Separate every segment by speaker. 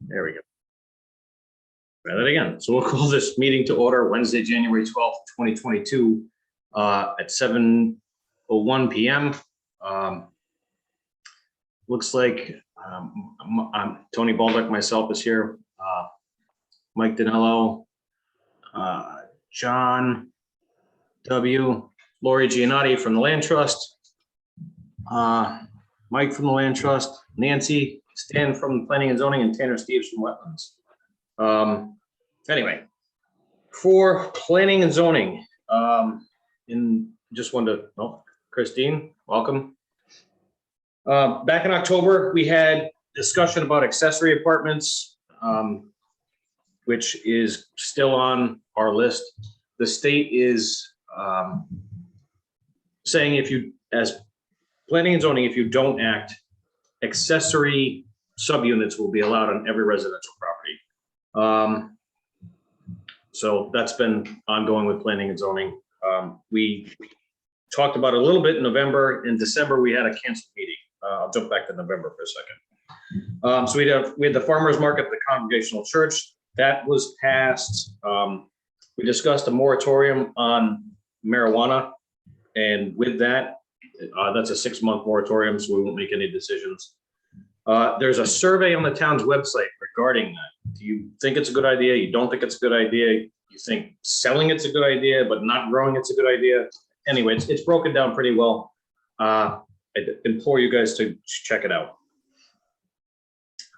Speaker 1: There we go. Try that again. So we'll call this meeting to order Wednesday, January 12th, 2022 at 7:01 p.m. Looks like Tony Baldock, myself is here. Mike Danello, John W., Lori Giannotti from the Land Trust, Mike from the Land Trust, Nancy, Stan from the Planning and Zoning, and Tanner Steves from Wetlands. Anyway, for Planning and Zoning, just wanted to, Christine, welcome. Back in October, we had discussion about accessory apartments, which is still on our list. The state is saying if you, as Planning and Zoning, if you don't act, accessory subunits will be allowed on every residential property. So that's been ongoing with Planning and Zoning. We talked about it a little bit in November. In December, we had a canceled meeting. I'll jump back to November for a second. So we had the farmers market at the Congregational Church. That was passed. We discussed a moratorium on marijuana. And with that, that's a 6-month moratorium, so we won't make any decisions. There's a survey on the town's website regarding that. Do you think it's a good idea? You don't think it's a good idea? You think selling it's a good idea, but not growing it's a good idea? Anyway, it's broken down pretty well. I implore you guys to check it out.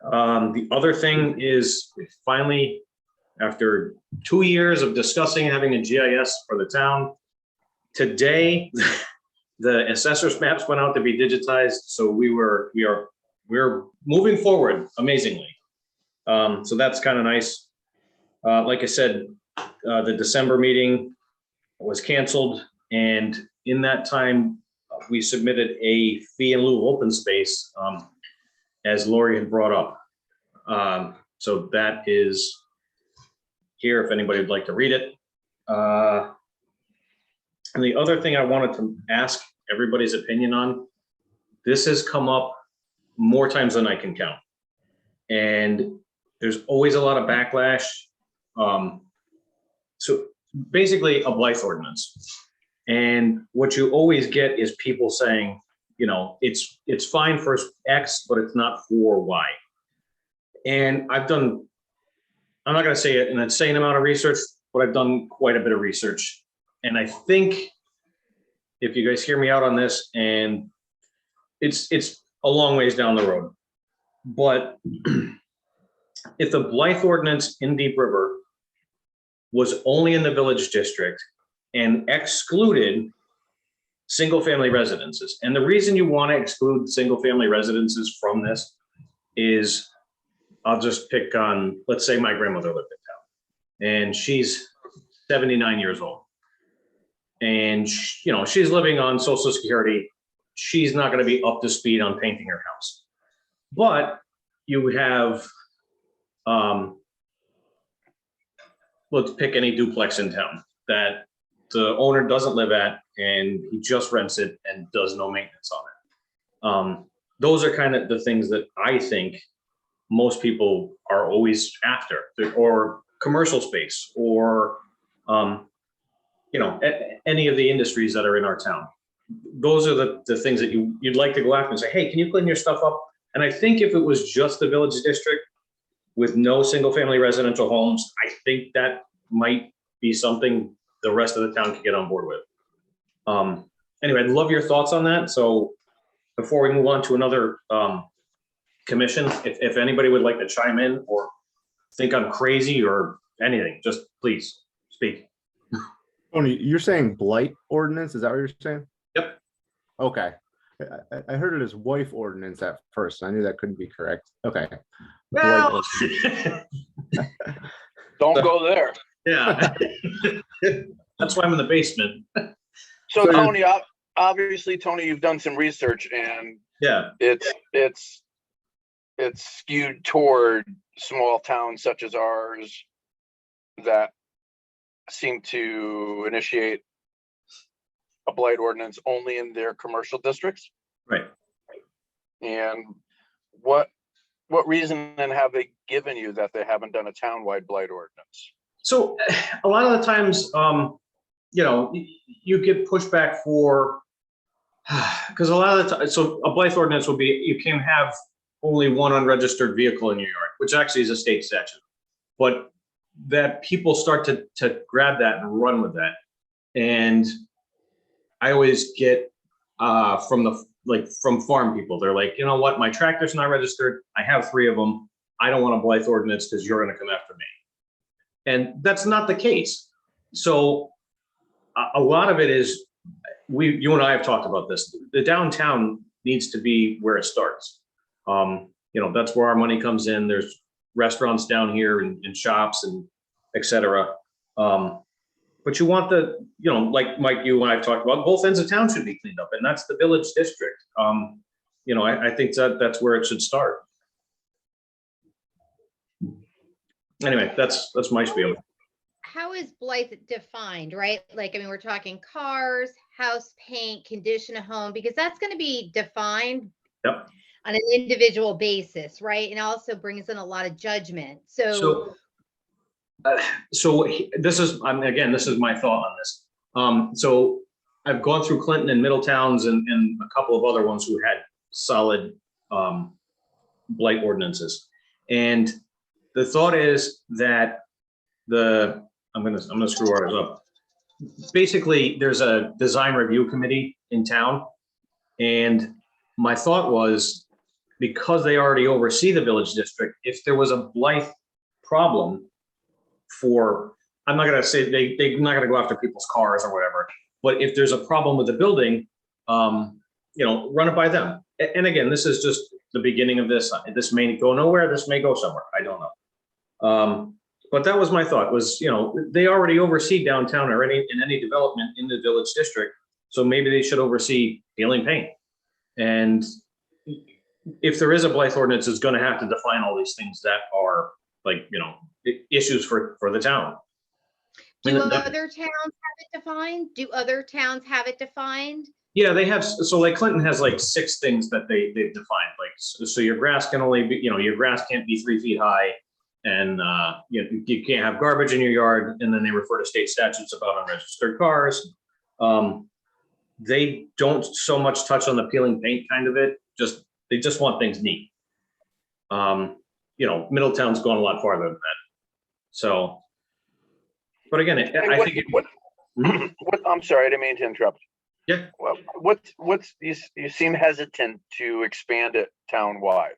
Speaker 1: The other thing is we finally, after 2 years of discussing having a GIS for the town, today the assessor's maps went out to be digitized. So we're moving forward amazingly. So that's kind of nice. Like I said, the December meeting was canceled, and in that time, we submitted a fee in lieu of open space, as Lori had brought up. So that is here if anybody would like to read it. And the other thing I wanted to ask everybody's opinion on, this has come up more times than I can count. And there's always a lot of backlash. So basically a blight ordinance. And what you always get is people saying, you know, it's fine for X, but it's not for Y. And I'm not going to say an insane amount of research, but I've done quite a bit of research. And I think if you guys hear me out on this, and it's a long ways down the road, but if the blight ordinance in Deep River was only in the village district and excluded single family residences, and the reason you want to exclude single family residences from this is, I'll just pick on, let's say my grandmother lived in town and she's 79 years old. And you know, she's living on Social Security. She's not going to be up to speed on painting her house. But you have, let's pick any duplex in town that the owner doesn't live at and he just rents it and does no maintenance on it. Those are kind of the things that I think most people are always after, or commercial space, or you know, any of the industries that are in our town. Those are the things that you'd like to go after and say, hey, can you clean your stuff up? And I think if it was just the village district with no single family residential homes, I think that might be something the rest of the town could get on board with. Anyway, I'd love your thoughts on that. So before we move on to another commission, if anybody would like to chime in or think I'm crazy or anything, just please speak.
Speaker 2: Tony, you're saying blight ordinance? Is that what you're saying?
Speaker 1: Yep.
Speaker 2: Okay. I heard it as wife ordinance at first. I knew that couldn't be correct. Okay.
Speaker 1: Well,
Speaker 3: Don't go there.
Speaker 1: yeah. That's why I'm in the basement.
Speaker 3: So Tony, obviously, Tony, you've done some research, and
Speaker 1: Yeah.
Speaker 3: it's skewed toward small towns such as ours that seem to initiate a blight ordinance only in their commercial districts.
Speaker 1: Right.
Speaker 3: And what what reason then have they given you that they haven't done a townwide blight ordinance?
Speaker 1: So a lot of the times, you know, you get pushback for, because a lot of the time, so a blight ordinance will be, you can have only one unregistered vehicle in your yard, which actually is a state statute. But that people start to grab that and run with that. And I always get from farm people, they're like, you know what, my tractor's not registered. I have 3 of them. I don't want a blight ordinance because you're going to come after me. And that's not the case. So a lot of it is, you and I have talked about this. The downtown needs to be where it starts. You know, that's where our money comes in. There's restaurants down here and shops and et cetera. But you want the, you know, like Mike, you and I've talked about, both ends of town should be cleaned up, and that's the village district. You know, I think that's where it should start. Anyway, that's my spiel.
Speaker 4: How is blight defined, right? Like, I mean, we're talking cars, house paint, condition of home, because that's going to be defined
Speaker 1: Yep.
Speaker 4: on an individual basis, right? And also brings in a lot of judgment. So
Speaker 1: this is, again, this is my thought on this. So I've gone through Clinton and Middletowns and a couple of other ones who had solid blight ordinances. And the thought is that I'm gonna screw ours up. Basically, there's a design review committee in town. And my thought was, because they already oversee the village district, if there was a blight problem for, I'm not gonna say they're not gonna go after people's cars or whatever, but if there's a problem with the building, you know, run it by them. And again, this is just the beginning of this. This may go nowhere, this may go somewhere, I don't know. But that was my thought, was, you know, they already oversee downtown or in any development in the village district. So maybe they should oversee peeling paint. And if there is a blight ordinance, it's gonna have to define all these things that are, like, you know, issues for the town.
Speaker 4: do other towns have it defined? Do other towns have it defined?
Speaker 1: Yeah, they have. So like Clinton has like 6 things that they've defined. Like, so your grass can only be, you know, your grass can't be 3 feet high, and you can't have garbage in your yard. And then they refer to state statutes about unregistered cars. They don't so much touch on the peeling paint kind of it. They just want things neat. You know, Middletown's gone a lot farther than that. So, but again, I think
Speaker 3: I'm sorry, I didn't mean to interrupt.
Speaker 1: Yeah.
Speaker 3: Well, what's you seem hesitant to expand it townwide.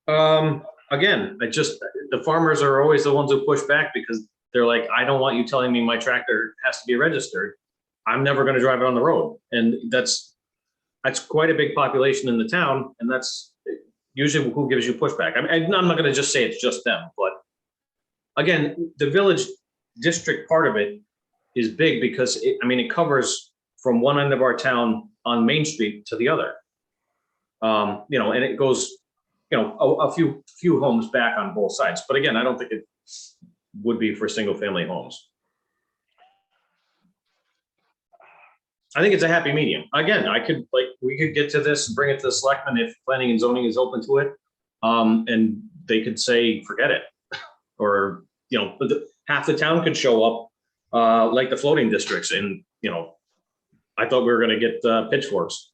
Speaker 1: Again, the farmers are always the ones who push back, because they're like, I don't want you telling me my tractor has to be registered. I'm never going to drive it on the road. And that's quite a big population in the town. And that's usually who gives you pushback. I mean, I'm not going to just say it's just them, but again, the village district part of it is big, because it covers from one end of our town on Main Street to the other. You know, and it goes, you know, a few homes back on both sides. But again, I don't think it would be for single family homes. I think it's a happy medium. Again, we could get to this and bring it to the selectmen if planning and zoning is open to it. And they could say, forget it. Or, you know, half the town could show up like the floating districts. And, you know, I thought we were going to get pitchforks.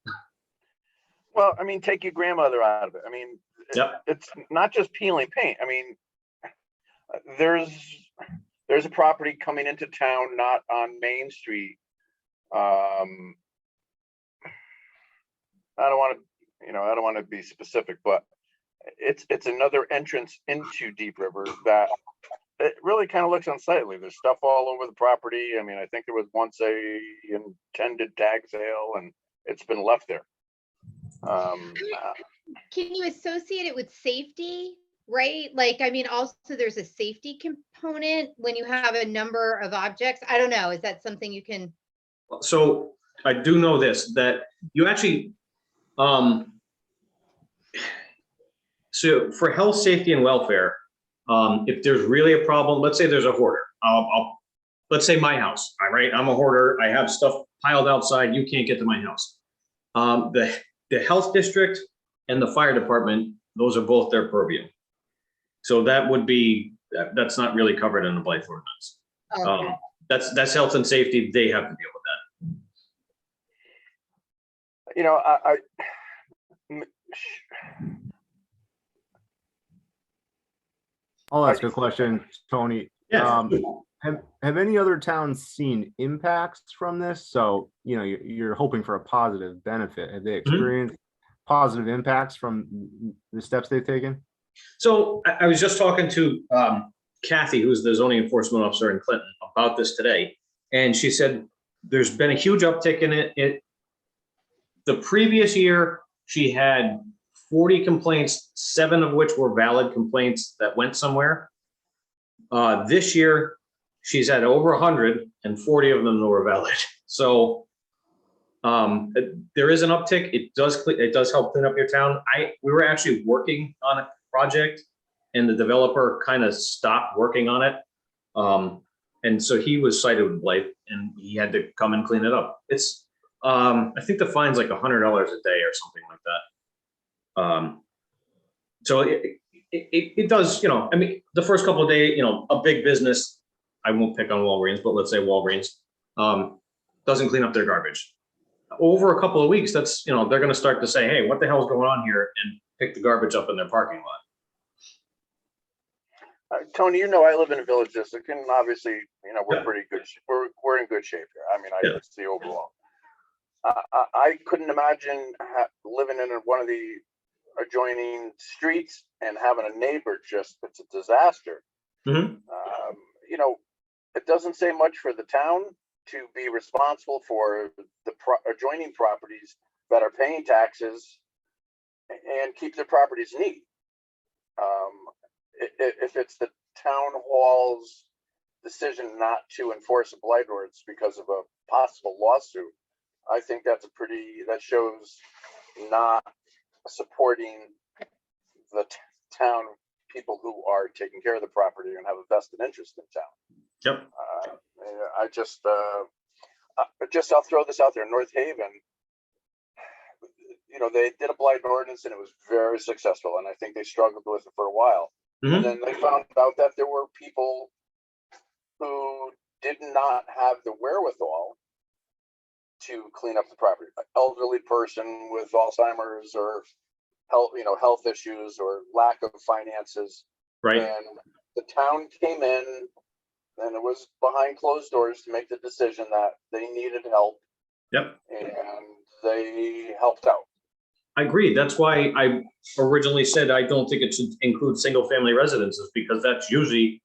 Speaker 3: Well, I mean, take your grandmother out of it. I mean,
Speaker 1: Yep.
Speaker 3: It's not just peeling paint. I mean, there's a property coming into town, not on Main Street. I don't want to be specific, but it's another entrance into Deep River that it really kind of looks unsightly. There's stuff all over the property. I mean, I think there was once a intended tag sale, and it's been left there.
Speaker 4: Can you associate it with safety, right? Like, I mean, also there's a safety component when you have a number of objects. I don't know. Is that something you can?
Speaker 1: So I do know this, that you actually, so for health, safety, and welfare, if there's really a problem, let's say there's a hoarder. Let's say my house, right? I'm a hoarder. I have stuff piled outside. You can't get to my house. The health district and the fire department those are both their purview. So that would be, that's not really covered in the blight ordinance.
Speaker 4: Okay.
Speaker 1: That's health and safety. They have to deal with that.
Speaker 3: You know,
Speaker 2: I'll ask a question, Tony.
Speaker 1: Yeah.
Speaker 2: Have any other towns seen impacts from this? So, you know, you're hoping for a positive benefit. Have they experienced positive impacts from the steps they've taken?
Speaker 1: So I was just talking to Kathy, who's the zoning enforcement officer in Clinton, about this today. And she said there's been a huge uptick in it. The previous year, she had 40 complaints, 7 of which were valid complaints that went somewhere. This year, she's had over 100 and 40 of them were valid. So there is an uptick. It does help clean up your town. We were actually working on a project and the developer kind of stopped working on it. And so he was cited with blight and he had to come and clean it up. It's I think the fine's like $100 a day or something like that. So it does, you know, I mean, the first couple of days, you know, a big business, I won't pick on Walgreens, but let's say Walgreens, doesn't clean up their garbage. Over a couple of weeks, that's, you know, they're going to start to say, hey, what the hell's going on here? And pick the garbage up in their parking lot.
Speaker 3: Tony, you know, I live in a village district, and obviously, you know, we're pretty good. We're in good shape here. I mean, it's the overall. I couldn't imagine living in one of the adjoining streets and having a neighbor it's a disaster.
Speaker 1: Mm-hmm.
Speaker 3: You know, it doesn't say much for the town to be responsible for the adjoining properties that are paying taxes and keep their properties neat. If it's the town hall's decision not to enforce a blight ordinance because of a possible lawsuit, I think that shows not supporting the town people who are taking care of the property and have a vested interest in town.
Speaker 1: Yep.
Speaker 3: I'll throw this out there. North Haven, you know, they did a blight ordinance and it was very successful. And I think they struggled with it for a while.
Speaker 1: Mm-hmm.
Speaker 3: And then they found out that there were people who did not have the wherewithal to clean up the property. An elderly person with Alzheimer's or health issues or lack of finances.
Speaker 1: Right.
Speaker 3: And the town came in and it was behind closed doors to make the decision that they needed help.
Speaker 1: Yep.
Speaker 3: And they helped out.
Speaker 1: I agree. That's why I originally said I don't think it should include single family residences, because that's usually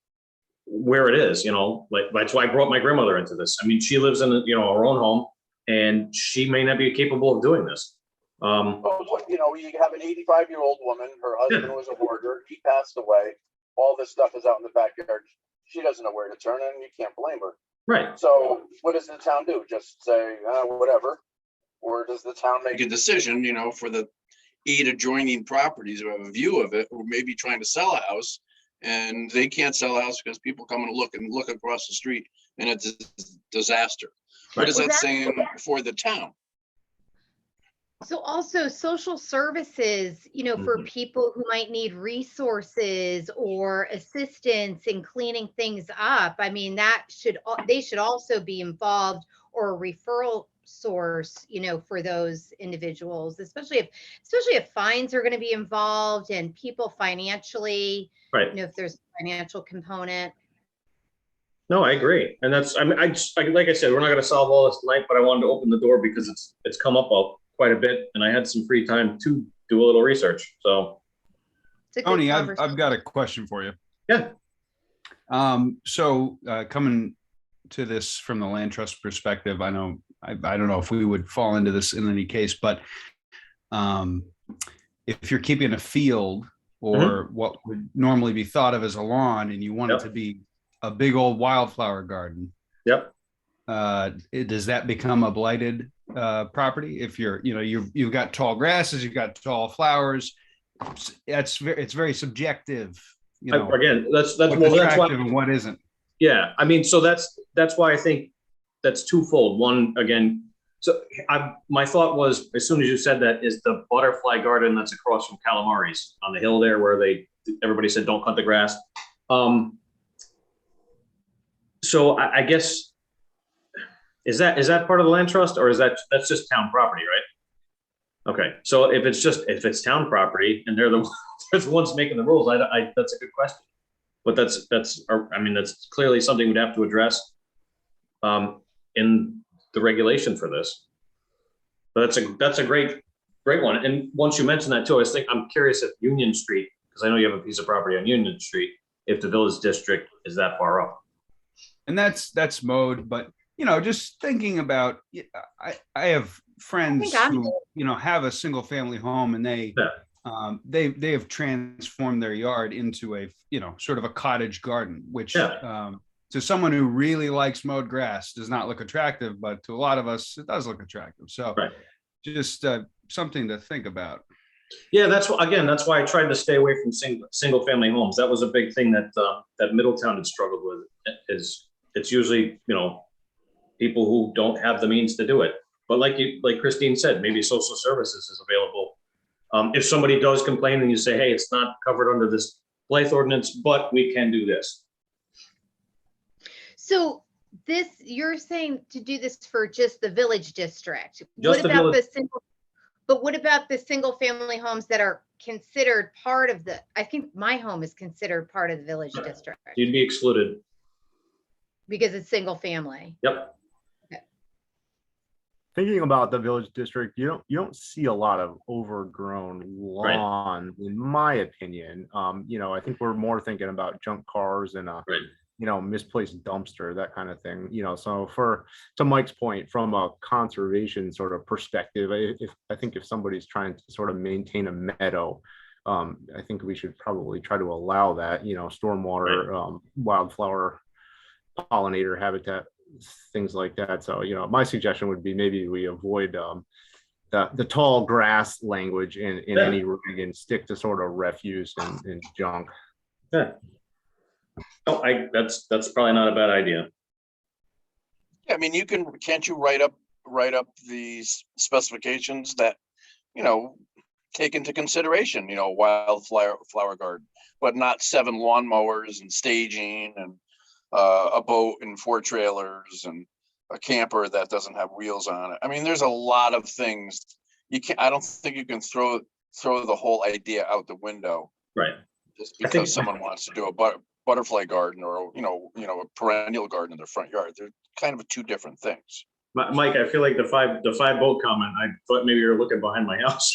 Speaker 1: where it is, you know, like that's why I brought my grandmother into this. I mean, she lives in, you know, her own home and she may not be capable of doing this.
Speaker 3: You know, you have an 85-year-old woman, her husband was a hoarder, he passed away. All this stuff is out in the backyard. She doesn't know where to turn and you can't blame her.
Speaker 1: Right.
Speaker 3: So what does the town do? Just say, whatever? Or does the town make
Speaker 5: a decision, you know, for the 8 adjoining properties who have a view of it, or maybe trying to sell a house and they can't sell a house because people come and look across the street and it's a disaster. What is that saying for the town?
Speaker 4: So also social services, you know, for people who might need resources or assistance in cleaning things up. I mean, they should also be involved, or a referral source, you know, for those individuals, especially if fines are going to be involved and people financially,
Speaker 1: right.
Speaker 4: You know, if there's a financial component.
Speaker 1: No, I agree. And that's, I mean, like I said, we're not going to solve all this tonight, but I wanted to open the door because it's come up quite a bit and I had some free time to do a little research. So
Speaker 6: Tony, I've got a question for you.
Speaker 1: Yeah.
Speaker 6: So coming to this from the land trust perspective, I don't know if we would fall into this in any case, but if you're keeping a field or what would normally be thought of as a lawn and you want it to be a big old wildflower garden.
Speaker 1: Yep.
Speaker 6: Does that become a blighted property? If you've got tall grasses, you've got tall flowers, it's very subjective. You know,
Speaker 1: again, that's
Speaker 6: what's attractive and what isn't.
Speaker 1: Yeah, I mean, so that's why I think that's twofold. One, again, My thought was, as soon as you said that, is the butterfly garden that's across from Calamari's on the hill there where everybody said, don't cut the grass. So I guess, is that part of the land trust, or that's just town property, right? Okay, so if it's town property and they're the ones making the rules, that's a good question. But that's clearly something we'd have to address in the regulation for this. But that's a great one. And once you mention that too, I'm curious if Union Street, because I know you have a piece of property on Union Street, if the village district is that far up.
Speaker 6: And that's mode, but just thinking about, I have friends who, have a single family home, and they have transformed their yard into a, sort of a cottage garden, which to someone who really likes mowed grass does not look attractive, but to a lot of us, it does look attractive. So just something to think about.
Speaker 1: Yeah, that's why I tried to stay away from single family homes. That was a big thing that Middletown had struggled with. It's usually, people who don't have the means to do it. But like Christine said, maybe social services is available. If somebody does complain and you say, hey, it's not covered under this Blythe ordinance, but we can do this.
Speaker 4: So you're saying to do this for just the village district.
Speaker 1: Just
Speaker 4: What about the single family homes that are considered part of I think my home is considered part of the village district.
Speaker 1: You'd be excluded.
Speaker 4: Because it's single family.
Speaker 1: Yep.
Speaker 4: Okay.
Speaker 2: Thinking about the village district, you don't see a lot of overgrown lawn, in my opinion. I think we're more thinking about junk cars and misplaced dumpster, that kind of thing. So to Mike's point, from a conservation sort of perspective, I think if somebody's trying to sort of maintain a meadow, I think we should probably try to allow that, stormwater, wildflower, pollinator habitat, things like that. So, my suggestion would be maybe we avoid the tall grass language in any rig and stick to sort of refuse and junk.
Speaker 1: Yeah. Oh, that's probably not a bad idea.
Speaker 5: I mean, can't you write up these specifications that, take into consideration, flower garden, but not 7 lawnmowers and staging and a boat and 4 trailers and a camper that doesn't have wheels on it. I mean, there's a lot of things I don't think you can throw the whole idea out the window.
Speaker 1: Right.
Speaker 5: Just because someone wants to do a butterfly garden or, a perennial garden in their front yard. They're kind of 2 different things.
Speaker 1: Mike, I feel like the five boat comment, I thought maybe you were looking behind my house.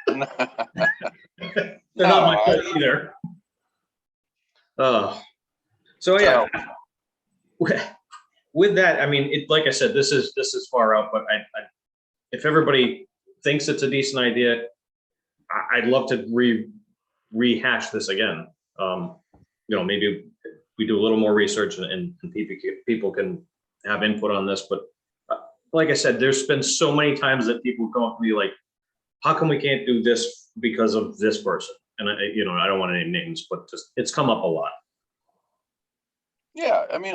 Speaker 1: They're not my fault either. So yeah. With that, I mean, like I said, this is far out, but if everybody thinks it's a decent idea, I'd love to rehash this again. Maybe we do a little more research and people can have input on this. But like I said, there's been so many times that people come up to me like, how come we can't do this because of this person? And I don't want to name names, but just it's come up a lot.
Speaker 5: Yeah, I mean,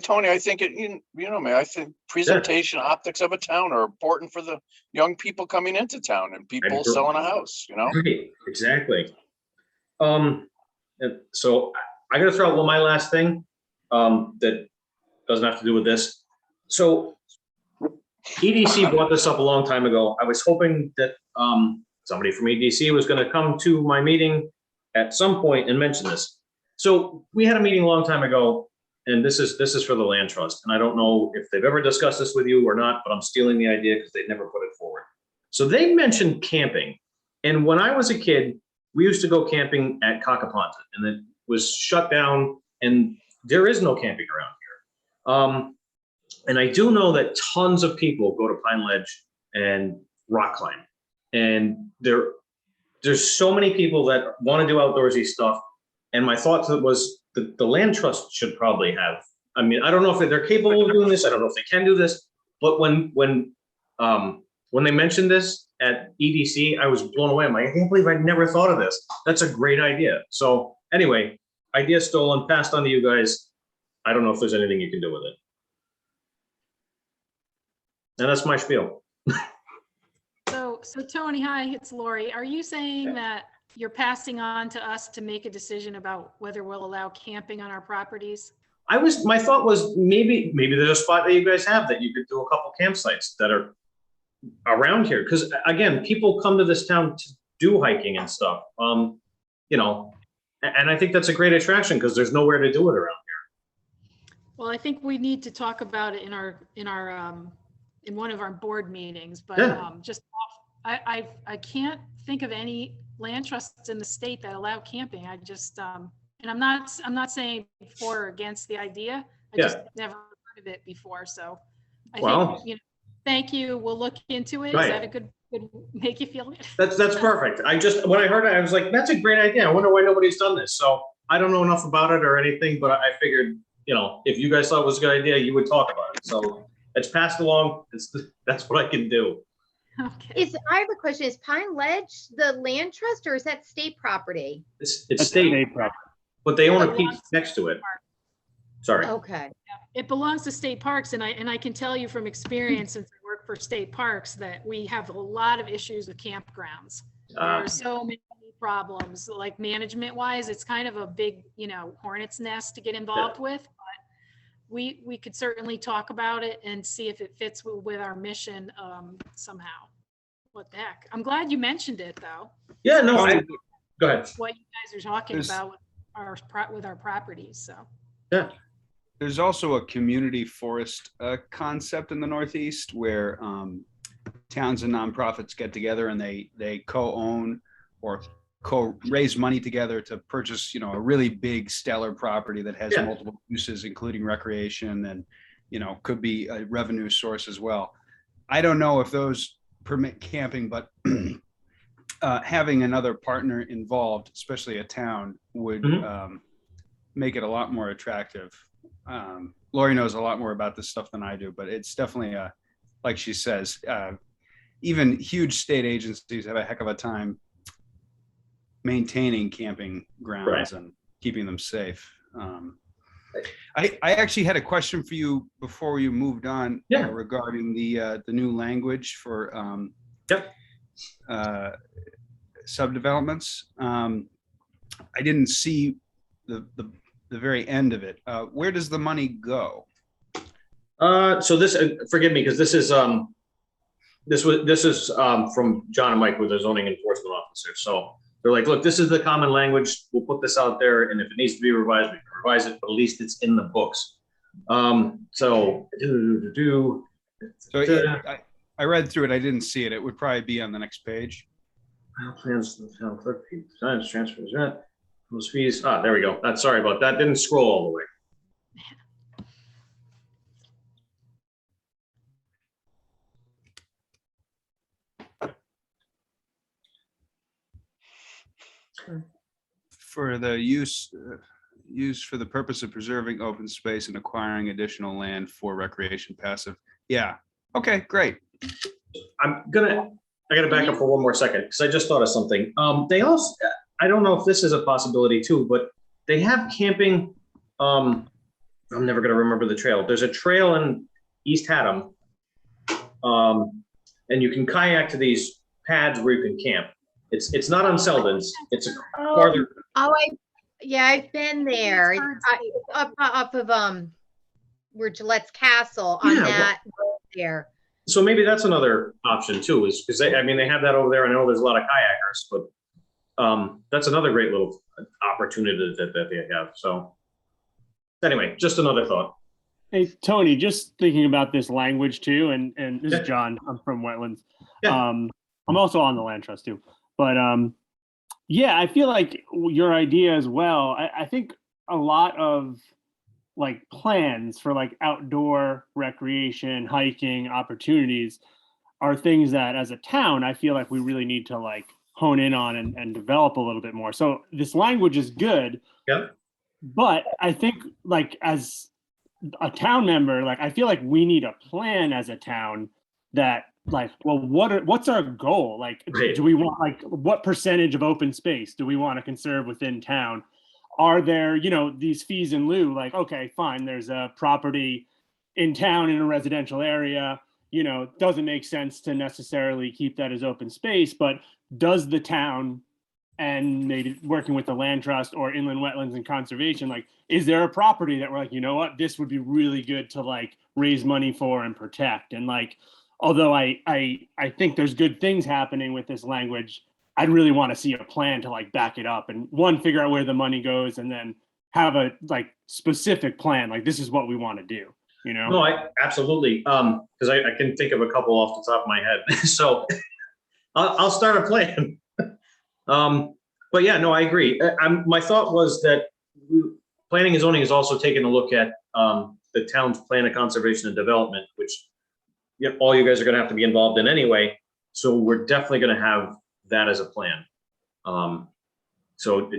Speaker 5: Tony, I think I think presentation optics of a town are important for the young people coming into town and people selling a house,
Speaker 1: Right, exactly. And so I gotta throw out my last thing that doesn't have to do with this. So EDC brought this up a long time ago. I was hoping that somebody from EDC was going to come to my meeting at some point and mention this. So we had a meeting a long time ago, and this is for the land trust. And I don't know if they've ever discussed this with you or not, but I'm stealing the idea because they never put it forward. So they mentioned camping. And when I was a kid, we used to go camping at Cacaponta, and it was shut down, and there is no camping around here. And I do know that tons of people go to Pine Ledge and rock climb. And there's so many people that want to do outdoorsy stuff. And my thought was the land trust should probably have, I mean, I don't know if they're capable of doing this. I don't know if they can do this, but when they mentioned this at EDC, I was blown away. I'm like, I can't believe I never thought of this. That's a great idea. So anyway, idea stolen, passed on to you guys. I don't know if there's anything you can do with it. And that's my spiel.
Speaker 7: So Tony, hi, it's Lori. Are you saying that you're passing on to us to make a decision about whether we'll allow camping on our properties?
Speaker 1: My thought was maybe there's a spot that you guys have that you could do a couple campsites that are around here. Because again, people come to this town to do hiking and stuff. You know, and I think that's a great attraction because there's nowhere to do it around here.
Speaker 7: Well, I think we need to talk about it in one of our board meetings, but
Speaker 1: Yeah.
Speaker 7: I can't think of any land trusts in the state that allow camping. I just, and I'm not saying for or against the idea. I just never heard of it before. So I think, you know, thank you. We'll look into it. Is that a good make you feel good?
Speaker 1: That's perfect. When I heard it, I was like, that's a great idea. I wonder why nobody's done this. So I don't know enough about it or anything, but I figured, you know, if you guys thought it was a good idea, you would talk about it. So it's passed along. That's what I can do.
Speaker 7: Okay.
Speaker 4: I have a question. Is Pine Ledge the land trust or is that state property?
Speaker 1: It's
Speaker 8: That's
Speaker 1: state,
Speaker 8: property.
Speaker 1: but they own a
Speaker 7: It
Speaker 1: piece
Speaker 7: belongs
Speaker 1: next to it. Sorry.
Speaker 4: Okay.
Speaker 7: It belongs to state parks, and I can tell you from experience, since I work for state parks, that we have a lot of issues with campgrounds. There are so many problems, like management wise. It's kind of a big, you know, hornet's nest to get involved with. But we could certainly talk about it and see if it fits with our mission somehow. What the heck? I'm glad you mentioned it though.
Speaker 1: Yeah, no, go ahead.
Speaker 7: What you guys are talking about with our properties. So
Speaker 1: Yeah.
Speaker 6: There's also a community forest concept in the Northeast where towns and nonprofits get together and they co-own or co-raise money together to purchase, you know, a really big stellar property that has multiple uses, including recreation and, you know, could be a revenue source as well. I don't know if those permit camping, but having another partner involved, especially a town, would make it a lot more attractive. Lori knows a lot more about this stuff than I do, but it's definitely like she says, even huge state agencies have a heck of a time maintaining camping grounds and keeping them safe. I actually had a question for you before you moved on regarding the new language for subdevelopments. I didn't see the very end of it. Where does the money go?
Speaker 1: So this, forgive me, because this is from John and Mike with the zoning enforcement officer. So they're like, look, this is the common language. We'll put this out there, and if it needs to be revised, we can revise it. But at least it's in the books. So
Speaker 6: I read through it. I didn't see it. It would probably be on the next page.
Speaker 1: Plans, town clerk, designs, transfers, those fees. There we go. Sorry about that. Didn't scroll all the way.
Speaker 6: For the use for the purpose of preserving open space and acquiring additional land for recreation passive. Yeah. Okay, great.
Speaker 1: I gotta back up for one more second because I just thought of something. They also, I don't know if this is a possibility too, but they have camping. I'm never gonna remember the trail. There's a trail in East Haddam, and you can kayak to these pads where you can camp. It's not on Selden's. It's farther.
Speaker 4: I've been there. Up of where Gillette's Castle on that road there.
Speaker 1: So maybe that's another option too, is because they have that over there. I know there's a lot of kayakers, but that's another great little opportunity that they have. So anyway, just another thought.
Speaker 8: Hey, Tony, just thinking about this language too, and this is John, I'm from Wetlands.
Speaker 1: Yeah.
Speaker 8: I'm also on the land trust too, but yeah, I feel like your idea as well. I think a lot of like plans for like outdoor recreation, hiking opportunities are things that as a town, I feel like we really need to like hone in on and develop a little bit more. So this language is good.
Speaker 1: Yep.
Speaker 8: But I think like as a town member, like I feel like we need a plan as a town that like, well, what's our goal? Like, do we want like what percentage of open space do we want to conserve within town? Are there, these fees in lieu? Like, okay, fine. There's a property in town in a residential area. doesn't make sense to necessarily keep that as open space, but does the town, and maybe working with the land trust or inland wetlands and conservation, like, is there a property that we're like, you know what, this would be really good to like raise money for and protect? And like, although I think there's good things happening with this language, I'd really want to see a plan to like back it up and figure out where the money goes, and then have a like specific plan, like this is what we want to do.
Speaker 1: No, I absolutely, because I can think of a couple off the top of my head. So I'll start a plan. But yeah, no, I agree. My thought was that planning and zoning is also taking a look at the town's plan of conservation and development, which all you guys are going to have to be involved in anyway. So we're definitely going to have that as a plan. So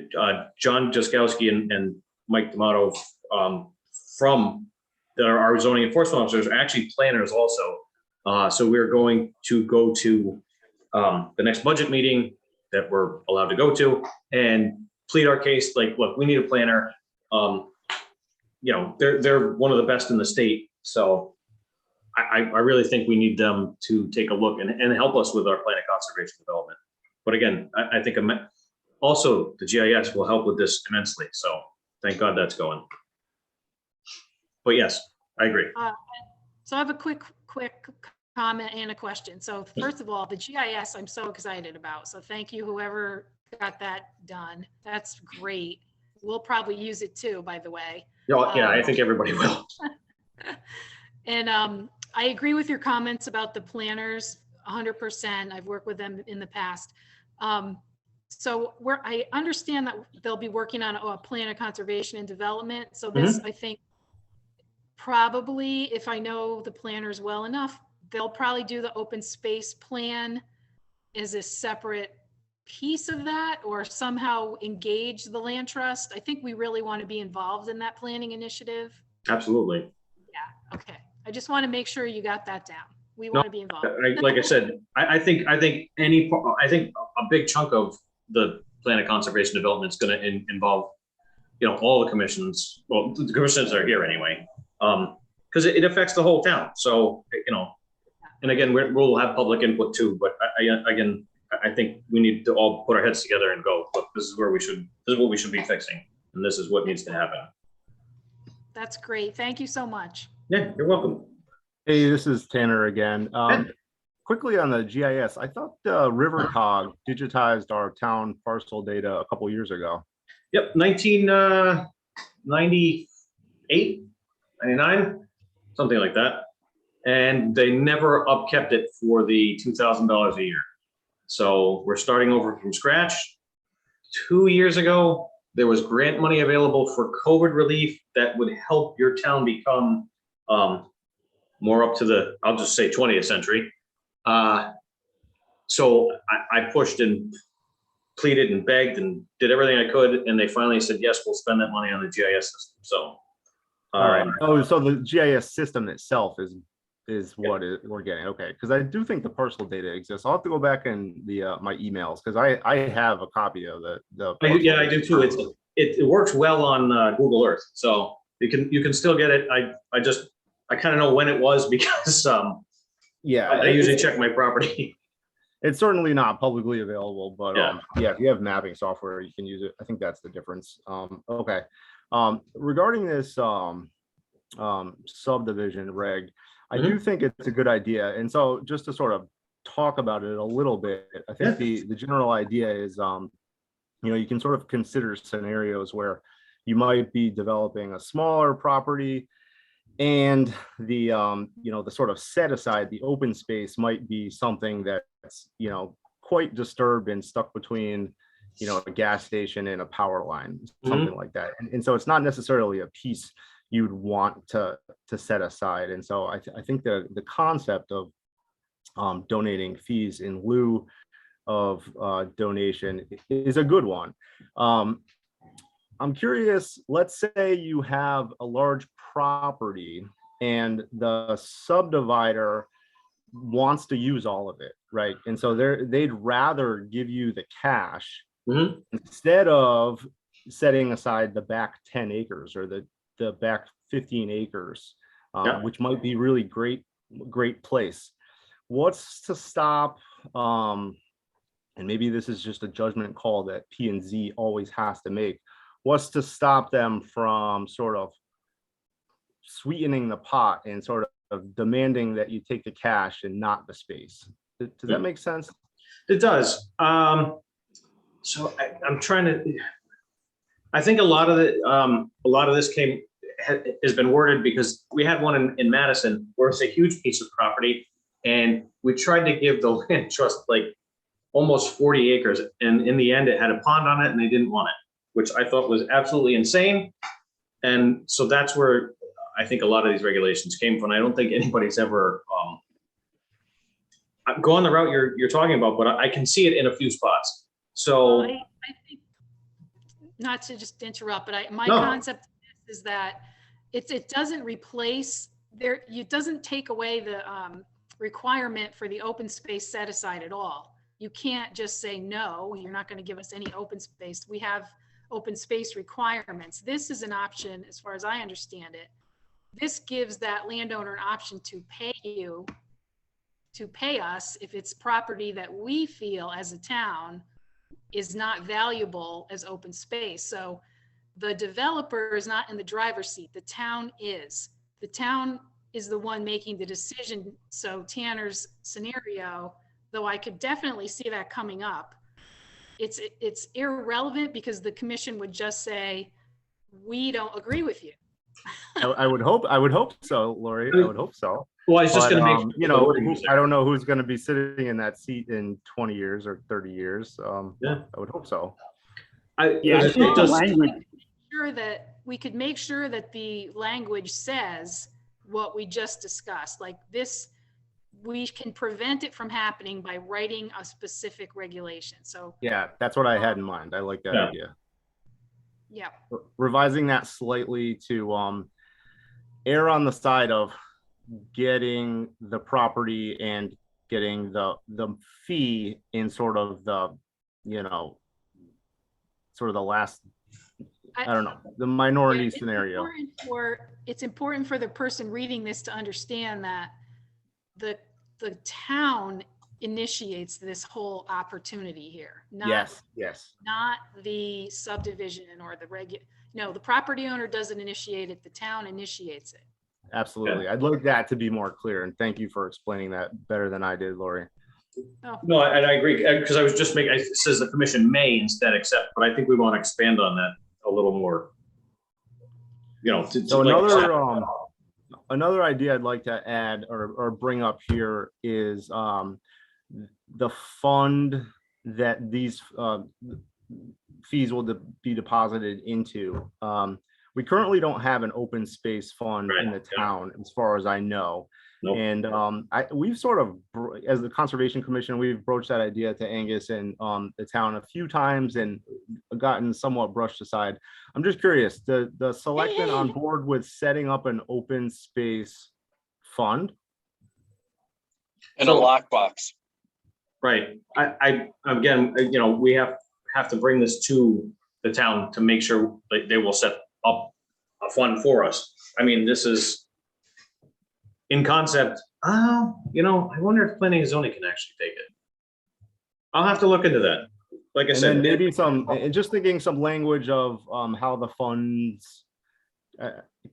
Speaker 1: John Jaskowski and Mike D'Amato from our zoning enforcement officers are actually planners also. So we're going to go to the next budget meeting that we're allowed to go to and plead our case. Like, look, we need a planner. They're one of the best in the state. So I really think we need them to take a look and help us with our plan of conservation development. But again, I think also the GIS will help with this immensely. So thank God that's going. But yes, I agree.
Speaker 7: So I have a quick comment and a question. So first of all, the GIS I'm so excited about. So thank you, whoever got that done. That's great. We'll probably use it too, by the way.
Speaker 1: Yeah, I think everybody will.
Speaker 7: And I agree with your comments about the planners 100%. I've worked with them in the past. So I understand that they'll be working on a plan of conservation and development. So this, I think, probably, if I know the planners well enough, they'll probably do the open space plan as a separate piece of that, or somehow engage the land trust. I think we really want to be involved in that planning initiative.
Speaker 1: Absolutely.
Speaker 7: Yeah. Okay. I just want to make sure you got that down. We want to be involved.
Speaker 1: Like I said, I think a big chunk of the plan of conservation development is going to involve, all the commissions. Well, the commissions are here anyway, because it affects the whole town. So, and again, we'll have public input too. But I think we need to all put our heads together and go, look, this is what we should be fixing, and this is what needs to happen.
Speaker 7: That's great. Thank you so much.
Speaker 1: Yeah, you're welcome.
Speaker 2: Hey, this is Tanner again. Quickly on the GIS, I thought RiverCog digitized our town parcel data a couple years ago.
Speaker 1: Yep, 1998, 99, something like that. And they never upkept it for the $2,000 a year. So we're starting over from scratch. 2 years ago, there was grant money available for COVID relief that would help your town become more up to the, I'll just say 20th century. So I pushed and pleaded and begged and did everything I could, and they finally said, yes, we'll spend that money on the GIS system. So,
Speaker 2: all right. So the GIS system itself is what we're getting. Okay, because I do think the parcel data exists. I'll have to go back in my emails, because I have a copy of the
Speaker 1: yeah, I do too. It works well on Google Earth, so you can still get it. I kind of know when it was, because
Speaker 2: yeah,
Speaker 1: I usually check my property.
Speaker 2: It's certainly not publicly available, but
Speaker 1: yeah,
Speaker 2: if you have mapping software, you can use it. I think that's the difference. Okay, regarding this subdivision reg, I do think it's a good idea. And so just to sort of talk about it a little bit, I think the general idea is, you can sort of consider scenarios where you might be developing a smaller property, and the the sort of set aside, the open space might be something that's, quite disturbed and stuck between, a gas station and a power line, something like that. And so it's not necessarily a piece you'd want to set aside. And so I think the concept of donating fees in lieu of donation is a good one. I'm curious, let's say you have a large property and the subdivider wants to use all of it, right? And so they'd rather give you the cash instead of setting aside the back 10 acres or the back 15 acres, which might be really great great place. What's to stop, and maybe this is just a judgment call that P and Z always has to make, what's to stop them from sort of sweetening the pot and sort of demanding that you take the cash and not the space? Does that make sense?
Speaker 1: It does. So I'm trying to, I think a lot of this has been worded because we had one in Madison where it's a huge piece of property, and we tried to give the land trust like almost 40 acres, and in the end it had a pond on it and they didn't want it, which I thought was absolutely insane. And so that's where I think a lot of these regulations came from. I don't think anybody's ever gone the route you're talking about, but I can see it in a few spots. So
Speaker 7: I think, not to just interrupt, but my
Speaker 1: No.
Speaker 7: concept is that it doesn't replace there, it doesn't take away the requirement for the open space set aside at all. You can't just say, no, you're not going to give us any open space. We have open space requirements. This is an option, as far as I understand it. This gives that landowner an option to pay us if it's property that we feel as a town is not valuable as open space. So the developer is not in the driver's seat. The town is. The town is the one making the decision. So Tanner's scenario, though I could definitely see that coming up, it's irrelevant because the commission would just say, we don't agree with you.
Speaker 2: I would hope so, Lori. I would hope so.
Speaker 1: well, I was just
Speaker 2: But,
Speaker 1: going to make
Speaker 2: you know, I don't know who's going to be sitting in that seat in 20 years or 30 years.
Speaker 1: Yeah.
Speaker 2: I would hope so.
Speaker 8: Yeah, I think the language.
Speaker 7: Sure that we could make sure that the language says what we just discussed, like this, we can prevent it from happening by writing a specific regulation. So
Speaker 2: Yeah, that's what I had in mind. I like that
Speaker 1: Yeah.
Speaker 2: idea.
Speaker 7: yeah,
Speaker 2: Revising that slightly to err on the side of getting the property and getting the fee in sort of the, you know, sort of the last, I don't know, the minority
Speaker 7: it's
Speaker 2: scenario.
Speaker 7: it's important for the person reading this to understand that the town initiates this whole opportunity here, not not the subdivision or the no, the property owner doesn't initiate it, the town initiates it.
Speaker 2: Absolutely. I'd like that to be more clear, and thank you for explaining that better than I did, Lori.
Speaker 7: Oh,
Speaker 1: No, and I agree, because I was just making, it says the commission may instead accept, but I think we want to expand on that a little more. You know,
Speaker 2: So another idea I'd like to add or bring up here is the fund that these fees will be deposited into. We currently don't have an open space fund in the town, as far as I know.
Speaker 1: Nope.
Speaker 2: And we've sort of, as the Conservation Commission, we've broached that idea to Angus and the town a few times and gotten somewhat brushed aside. I'm just curious, the selectmen on board with setting up an open space fund?
Speaker 5: And a lockbox.
Speaker 1: Right. I again, you know, we have to bring this to the town to make sure they will set up a fund for us. I mean, this is in concept. You know, I wonder if planning and zoning can actually take it. I'll have to look into that. Like I said,
Speaker 2: then maybe and just thinking some language of how the funds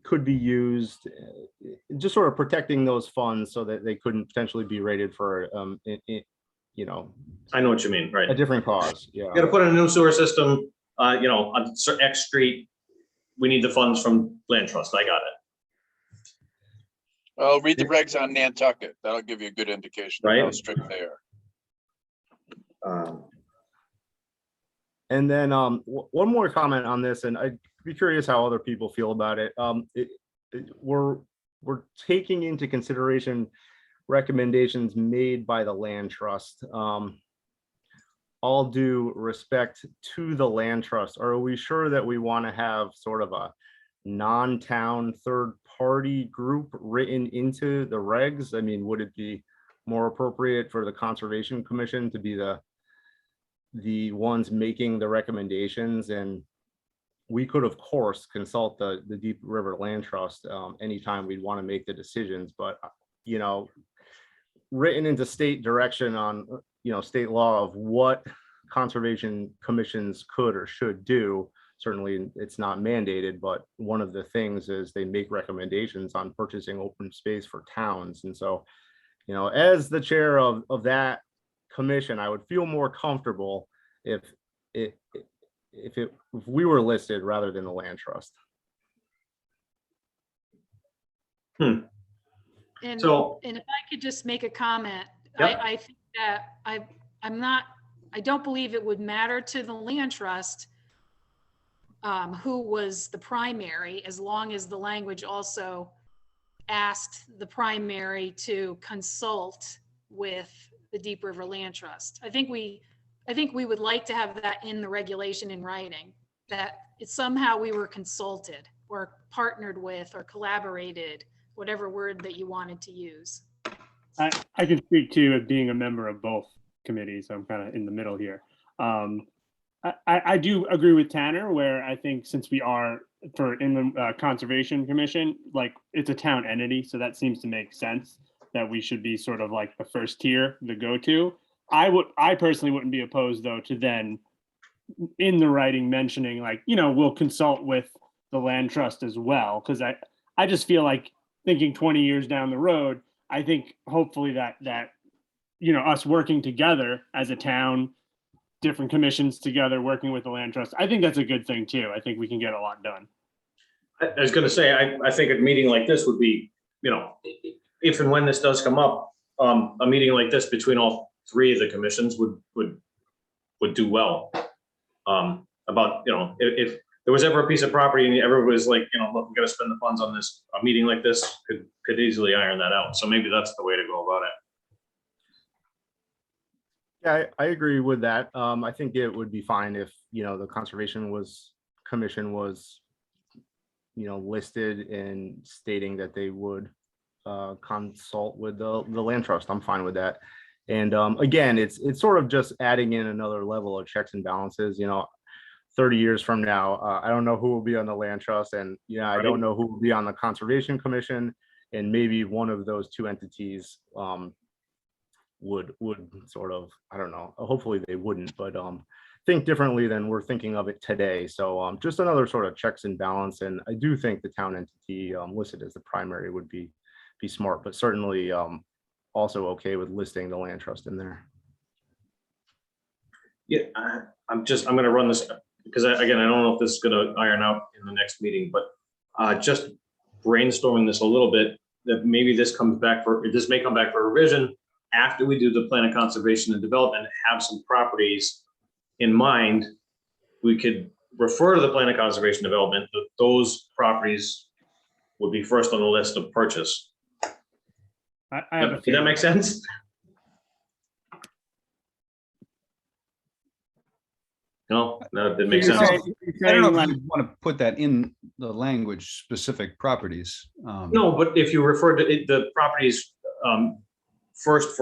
Speaker 2: could be used, just sort of protecting those funds so that they couldn't potentially be rated for, you know,
Speaker 1: I know what you mean, right?
Speaker 2: a different cause. Yeah.
Speaker 1: You got to put in a new sewer system, you know, on X street. We need the funds from land trust. I got it.
Speaker 5: Oh, read the regs on Nantucket. That'll give you a good indication of how strict they are.
Speaker 2: And then one more comment on this, and I'd be curious how other people feel about it. We're taking into consideration recommendations made by the land trust. All due respect to the land trust, are we sure that we want to have sort of a non-town third-party group written into the regs? I mean, would it be more appropriate for the Conservation Commission to be the ones making the recommendations? And we could, of course, consult the Deep River Land Trust anytime we'd want to make the decisions, but you know, written into state direction on, state law of what conservation commissions could or should do. Certainly it's not mandated, but one of the things is they make recommendations on purchasing open space for towns. And so, as the chair of that commission, I would feel more comfortable if we were listed rather than the land trust.
Speaker 7: And,
Speaker 1: So-
Speaker 7: and if I could just make a comment,
Speaker 1: Yep.
Speaker 7: I think that I don't believe it would matter to the land trust who was the primary, as long as the language also asked the primary to consult with the Deep River Land Trust. I think we would like to have that in the regulation in writing, that it's somehow we were consulted or partnered with or collaborated, whatever word that you wanted to use.
Speaker 8: I can speak to being a member of both committees. I'm kind of in the middle here. I do agree with Tanner, where I think since we are in the Conservation Commission, like it's a town entity, so that seems to make sense that we should be sort of like the first tier, the go-to. I personally wouldn't be opposed though to then in the writing mentioning like, we'll consult with the land trust as well, because I just feel like thinking 20 years down the road, I think hopefully that us working together as a town, different commissions together, working with the land trust, I think that's a good thing too. I think we can get a lot done.
Speaker 1: I was going to say, I think a meeting like this would be, if and when this does come up, a meeting like this between all three of the commissions would do well. About, if there was ever a piece of property and everyone was like, look, we got to spend the funds on this, a meeting like this could easily iron that out. So maybe that's the way to go about it.
Speaker 2: Yeah, I agree with that. I think it would be fine if, the commission was, listed and stating that they would consult with the land trust. I'm fine with that. And again, it's sort of just adding in another level of checks and balances. 30 years from now, I don't know who will be on the land trust, and I don't know who will be on the Conservation Commission, and maybe one of those two entities would sort of, I don't know, hopefully they wouldn't, but think differently than we're thinking of it today. So just another sort of checks and balance. And I do think the town entity listed as the primary would be smart, but certainly also okay with listing the land trust in there.
Speaker 1: Yeah, I'm going to run this because again, I don't know if this is going to iron out in the next meeting, but just brainstorming this a little bit, that maybe this may come back for revision after we do the plan of conservation and development, have some properties in mind. We could refer to the plan of conservation development, that those properties would be first on the list of purchase. Does that make sense? No, that makes sense.
Speaker 6: I don't know if you want to put that in the language, specific properties.
Speaker 1: No, but if you refer to it, the properties, first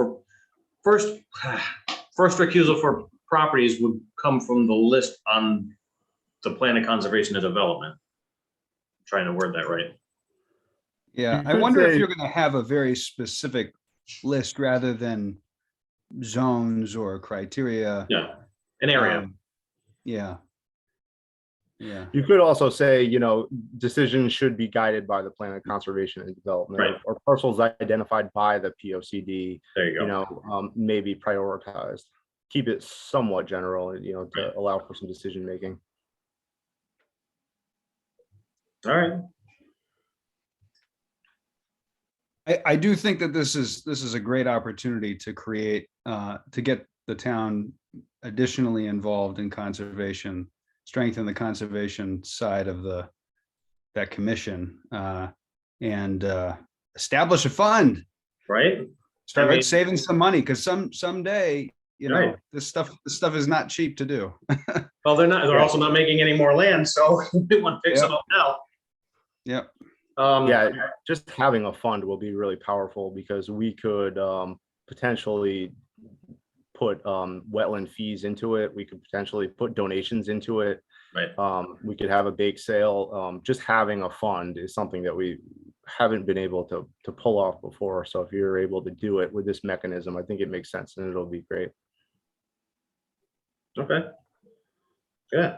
Speaker 1: recusal for properties would come from the list on the plan of conservation and development. I'm trying to word that right.
Speaker 6: Yeah, I wonder if you're going to have a very specific list rather than zones or criteria.
Speaker 1: Yeah, an area.
Speaker 6: Yeah.
Speaker 2: You could also say, decisions should be guided by the plan of conservation and development,
Speaker 1: Right.
Speaker 2: or parcels identified by the POCD.
Speaker 1: There you go.
Speaker 2: Maybe prioritized. Keep it somewhat general, to allow for some decision making.
Speaker 1: All right.
Speaker 6: I do think that this is a great opportunity to create, to get the town additionally involved in conservation, strengthen the conservation side of that commission, and establish a fund.
Speaker 1: Right.
Speaker 6: Start saving some money, because someday,
Speaker 1: Right.
Speaker 6: this stuff is not cheap to do.
Speaker 1: Well, they're also not making any more land, so we want to fix it up now.
Speaker 6: Yep.
Speaker 2: Just having a fund will be really powerful, because we could potentially put wetland fees into it. We could potentially put donations into it.
Speaker 1: Right.
Speaker 2: We could have a bake sale. Just having a fund is something that we haven't been able to pull off before. So if you're able to do it with this mechanism, I think it makes sense and it'll be great.
Speaker 1: Okay. Yeah.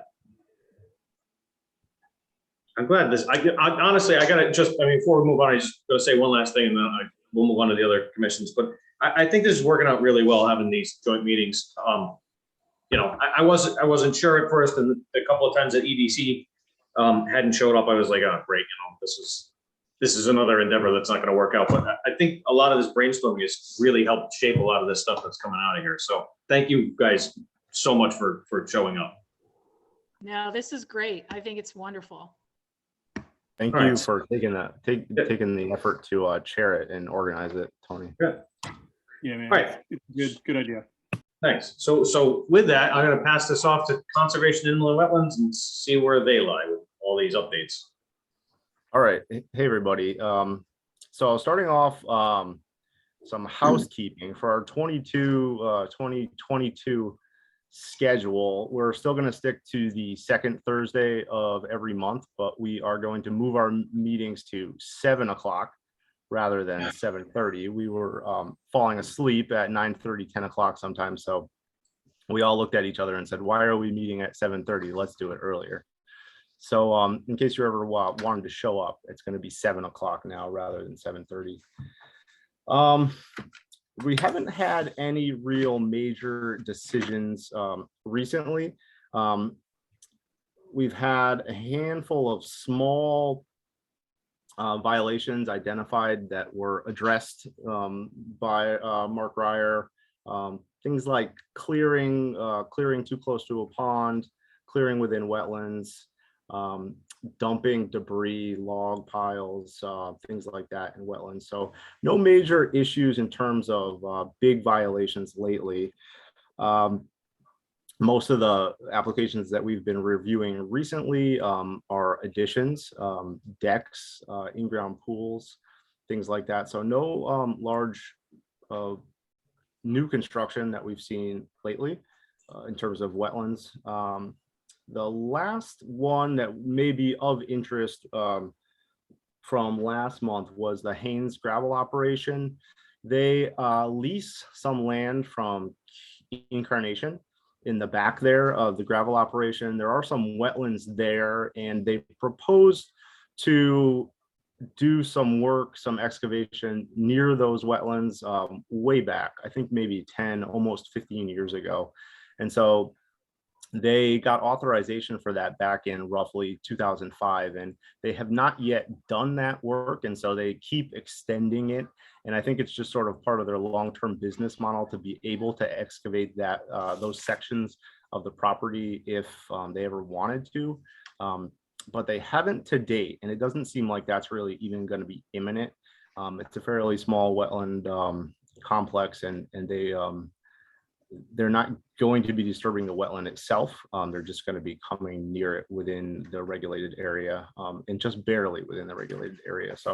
Speaker 1: I'm glad this, I honestly, I gotta just, I mean, before we move on, I just gotta say one last thing and then we'll move on to the other commissions, but I think this is working out really well, having these joint meetings. You know, I wasn't sure at first, and a couple of times that EDC hadn't showed up, I was like, oh, great, you know, this is another endeavor that's not gonna work out, but I think a lot of this brainstorming has really helped shape a lot of this stuff that's coming out of here. So thank you guys so much for showing up.
Speaker 7: No, this is great. I think it's wonderful.
Speaker 2: Thank
Speaker 1: All
Speaker 2: you
Speaker 1: right.
Speaker 2: for taking taking the effort to chair it and organize it, Tony.
Speaker 1: Good.
Speaker 8: Yeah, man.
Speaker 1: All right.
Speaker 8: It's good idea.
Speaker 1: Thanks. So with that, I'm going to pass this off to Conservation Inland Wetlands and see where they lie with all these updates.
Speaker 2: All right. Hey, everybody. So starting off, some housekeeping for our 2022 schedule. We're still going to stick to the second Thursday of every month, but we are going to move our meetings to 7 o'clock rather than 7:30. We were falling asleep at 9:30, 10 o'clock sometimes. So we all looked at each other and said, why are we meeting at 7:30? Let's do it earlier. So in case you ever wanted to show up, it's going to be 7 o'clock now rather than 7:30. We haven't had any real major decisions recently. We've had a handful of small violations identified that were addressed by Mark Ryer. Things like clearing too close to a pond, clearing within wetlands, dumping debris, log piles, things like that in wetlands. So no major issues in terms of big violations lately. Most of the applications that we've been reviewing recently are additions, decks, in-ground pools, things like that. So no large new construction that we've seen lately in terms of wetlands. The last one that may be of interest from last month was the Haynes gravel operation. They lease some land from Incarnation in the back there of the gravel operation. There are some wetlands there, and they proposed to do some work, some excavation near those wetlands way back, I think maybe 10, almost 15 years ago. And so they got authorization for that back in roughly 2005, and they have not yet done that work. And so they keep extending it. And I think it's just sort of part of their long-term business model to be able to excavate that those sections of the property if they ever wanted to. But they haven't to date, and it doesn't seem like that's really even going to be imminent. It's a fairly small wetland complex, and they're not going to be disturbing the wetland itself. They're just going to be coming near it within the regulated area, and just barely within the regulated area. So,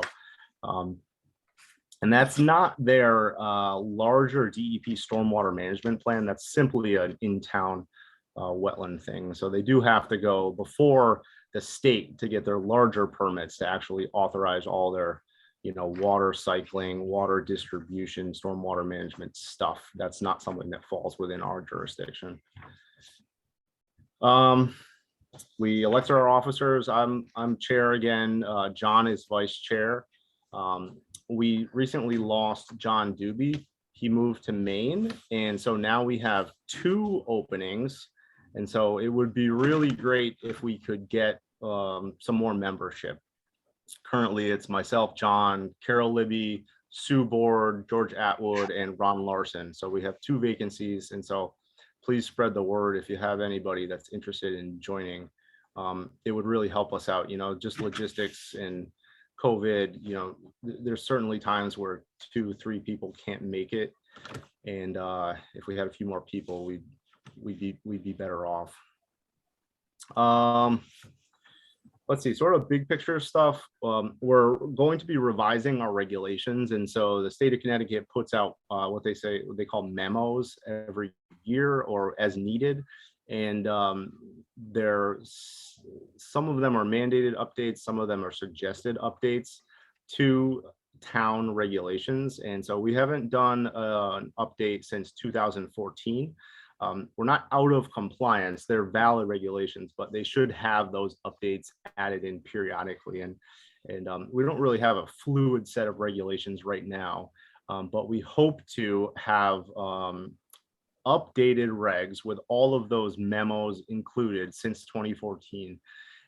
Speaker 2: and that's not their larger DEP stormwater management plan. That's simply an in-town wetland thing. So they do have to go before the state to get their larger permits to actually authorize all their, you know, water cycling, water distribution, stormwater management stuff. That's not something that falls within our jurisdiction. We elected our officers. I'm chair again. John is vice chair. We recently lost John Doobie. He moved to Maine, and so now we have 2 openings. And so it would be really great if we could get some more membership. Currently, it's myself, John, Carol Libby, Sue Board, George Atwood, and Ron Larson. So we have 2 vacancies. And so please spread the word if you have anybody that's interested in joining. It would really help us out, you know, just logistics and COVID, you know, there's certainly times where 2-3 people can't make it. And if we had a few more people, we'd be better off. Let's see, sort of big picture stuff. We're going to be revising our regulations. And so the state of Connecticut puts out what they call memos every year or as needed. And some of them are mandated updates, some of them are suggested updates to town regulations. And so we haven't done an update since 2014. We're not out of compliance. They're valid regulations, but they should have those updates added in periodically. And we don't really have a fluid set of regulations right now, but we hope to have updated regs with all of those memos included since 2014.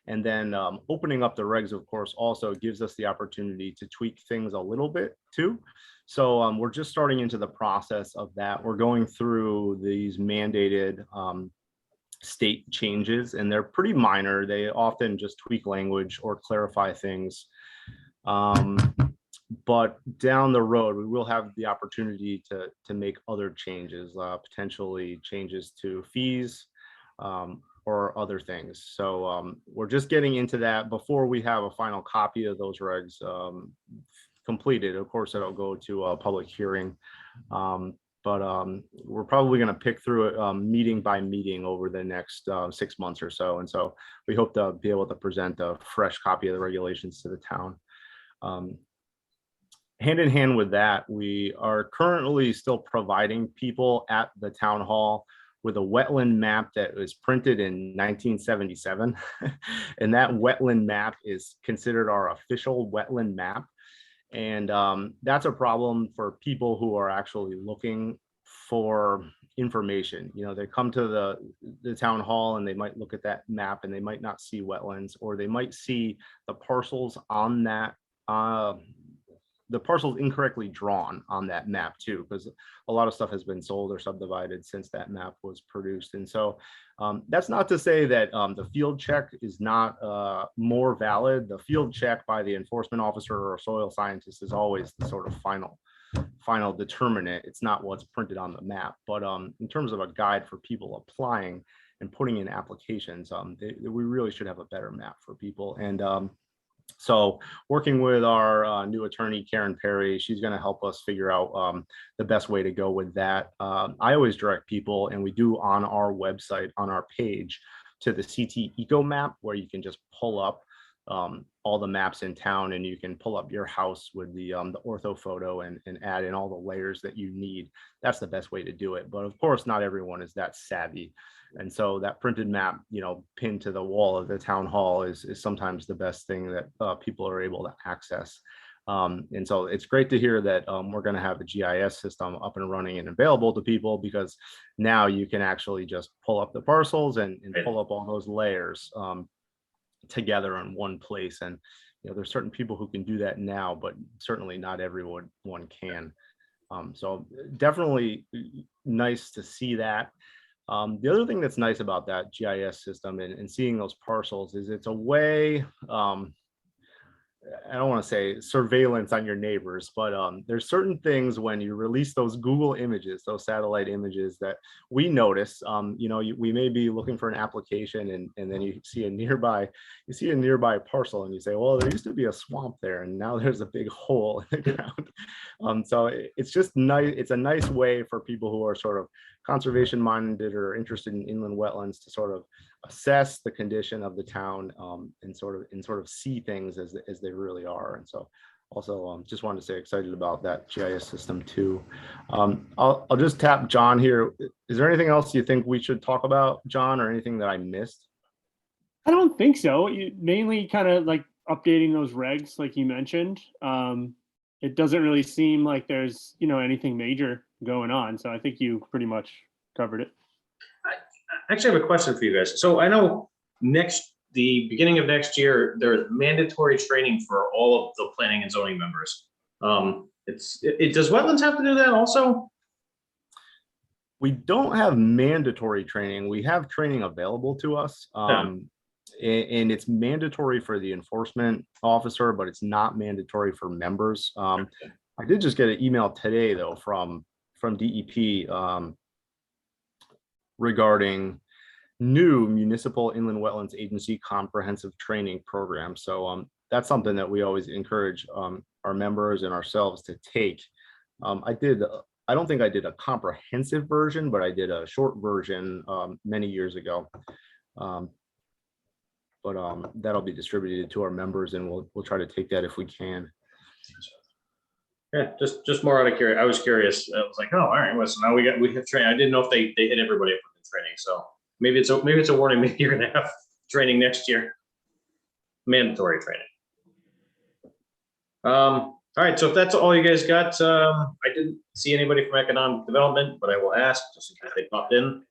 Speaker 2: And then opening up the regs, of course, also gives us the opportunity to tweak things a little bit too. So we're just starting into the process of that. We're going through these mandated state changes, and they're pretty minor. They often just tweak language or clarify things. But down the road, we will have the opportunity to make other changes, potentially changes to fees, or other things. So we're just getting into that before we have a final copy of those regs completed. Of course, it'll go to a public hearing, but we're probably going to pick through it meeting by meeting over the next 6 months or so. And so we hope to be able to present a fresh copy of the regulations to the town. Hand in hand with that, we are currently still providing people at the town hall with a wetland map that was printed in 1977. And that wetland map is considered our official wetland map. And that's a problem for people who are actually looking for information. You know, they come to the town hall and they might look at that map and they might not see wetlands, or they might see the parcels on that, the parcels incorrectly drawn on that map too, because a lot of stuff has been sold or subdivided since that map was produced. And so that's not to say that the field check is not more valid. The field check by the enforcement officer or soil scientist is always the sort of final determinant. It's not what's printed on the map. But in terms of a guide for people applying and putting in applications, we really should have a better map for people. And so working with our new attorney, Karen Perry, she's going to help us figure out the best way to go with that. I always direct people, and we do on our website, on our page, to the CT Eco Map, where you can just pull up all the maps in town, and you can pull up your house with the ortho photo and add in all the layers that you need. That's the best way to do it. But of course, not everyone is that savvy. And so that printed map, you know, pinned to the wall of the town hall is sometimes the best thing that people are able to access. And so it's great to hear that we're going to have a GIS system up and running and available to people, because now you can actually just pull up the parcels and pull up all those layers together in one place. And you know, there's certain people who can do that now, but certainly not everyone can. So definitely nice to see that. The other thing that's nice about that GIS system and seeing those parcels is it's a way, I don't want to say surveillance on your neighbors, but there's certain things when you release those Google images, those satellite images, that we notice. You know, we may be looking for an application, and then you see a nearby parcel, and you say, well, there used to be a swamp there, and now there's a big hole in the ground. So it's just nice. It's a nice way for people who are sort of conservation minded or interested in inland wetlands to sort of assess the condition of the town, and sort of see things as they really are. And so also just wanted to say excited about that GIS system too. I'll just tap John here. Is there anything else you think we should talk about, John, or anything that I missed?
Speaker 8: I don't think so. You mainly kind of like updating those regs, like you mentioned. It doesn't really seem like there's, you know, anything major going on. So I think you pretty much covered it.
Speaker 1: I actually have a question for you guys. So I know the beginning of next year, there's mandatory training for all of the planning and zoning members. Does Wetlands have to do that also?
Speaker 2: We don't have mandatory training. We have training available to us. And it's mandatory for the enforcement officer, but it's not mandatory for members. I did just get an email today though from DEP regarding new municipal inland wetlands agency comprehensive training program. So that's something that we always encourage our members and ourselves to take. I don't think I did a comprehensive version, but I did a short version many years ago. But that'll be distributed to our members, and we'll try to take that if we can.
Speaker 1: Yeah, just more out of curiosity. I was curious. I was like, oh, all right. Well, so now we have training. I didn't know if they hit everybody up with the training. So maybe it's a warning. Maybe you're gonna have training next year, mandatory training. All right. So if that's all you guys got, I didn't see anybody from economic development, but I will ask just in case they popped in.